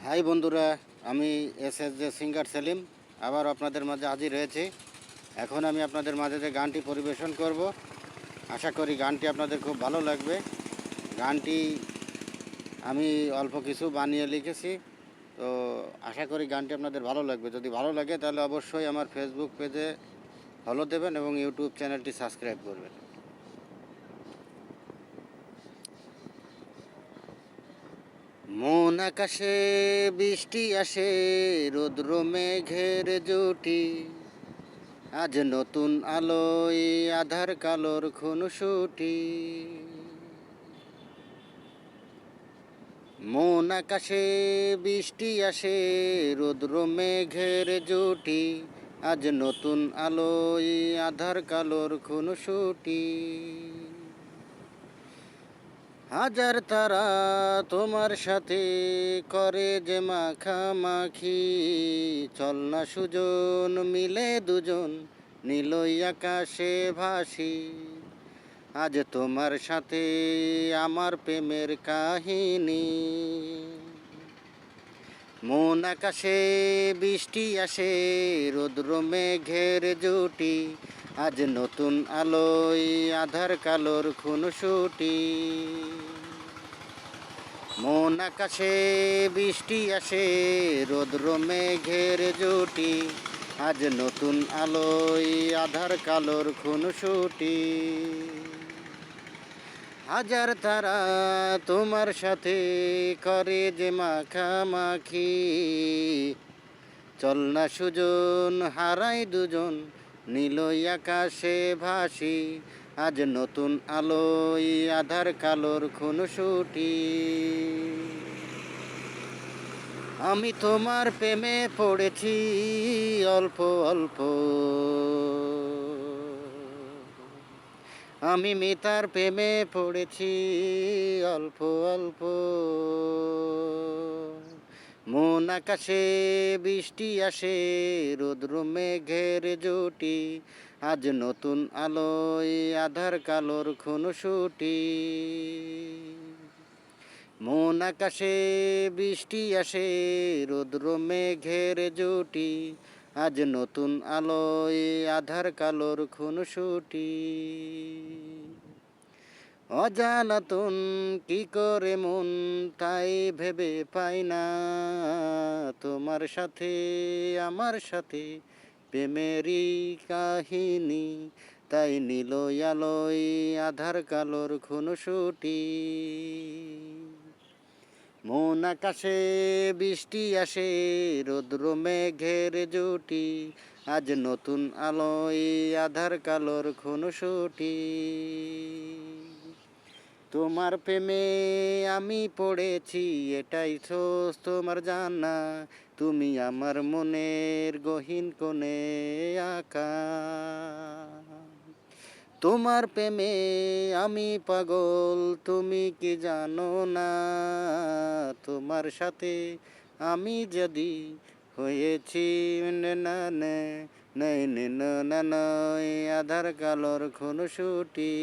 High বন্ধুরা, আমি এসএসজে singer Selim আবার আপনাদের মাঝে হাজির হয়েছি। এখন আমি আপনাদের মাঝে যে গানটি পরিবেশন করব, আশা করি গানটি আপনাদের খুব ভালো লাগবে। গানটি আমি অল্প কিছু বানিয়ে লিখেছি, তো আশা করি গানটি আপনাদের ভালো লাগবে। যদি ভালো লাগে তাহলে অবশ্যই আমার ফেসবুক পেজে ফলো দেবেন এবং ইউটিউব চ্যানেলটি সাবস্ক্রাইব করবেন। মন আকাশে বৃষ্টি আসে, রৌদ্র মেঘের জুটি, আজ নতুন আলোয় আধার কালোর খুনসুটি। মন আকাশে বৃষ্টি আসে, রৌদ্র মেঘের জুটি, আজ নতুন আলোয় আধার কালোর খুনসুটি। হাজার তারা তোমার সাথে করে যে মাখামাখি, চল না সুজন মিলে দুজন নীলই আকাশে ভাসি। আজ তোমার সাথে আমার প্রেমের কাহিনী। মন আকাশে বৃষ্টি আসে, রৌদ্র মেঘের জুটি, আজ নতুন আলোয় আধার কালোর খুনসুটি। মন আকাশে বৃষ্টি আসে, রৌদ্র মেঘের জুটি, আজ নতুন আলোয় আধার কালোর খুনসুটি। হাজার তারা তোমার সাথে করে যে মাখামাখি, চল না সুজন হারাই দুজন নীলই আকাশে ভাসি। আজ নতুন আলোয় আধার কালোর খুনসুটি। আমি তোমার প্রেমে পড়েছি অল্প অল্প, আমি মিতার প্রেমে পড়েছি অল্প অল্প। মন আকাশে বৃষ্টি আসে, রৌদ্র মেঘের জুটি, আজ নতুন আলোয় আধার কালোর খুনসুটি। মন আকাশে বৃষ্টি আসে, রৌদ্র মেঘের জুটি, আজ নতুন আলোয় আধার কালোর খুনসুটি। অজানাতন কি করে মন তাই ভেবে পাই না, তোমার সাথে আমার সাথে প্রেমেরই কাহিনী, তাই নীলই আলোয় আধার কালোর খুনসুটি। মন আকাশে বৃষ্টি আসে, রৌদ্র মেঘের জুটি, আজ নতুন আলোয় আধার কালোর খুনসুটি। তোমার প্রেমে আমি পড়েছি এটাই সোচ তোমার জানা, তুমি আমার মনের গহীন কোণে আঁকা। তোমার প্রেমে আমি পাগল তুমি কি জানো না, তোমার সাথে আমি যদি হয়েছি না নয় আধার কালোর খুনসুটি।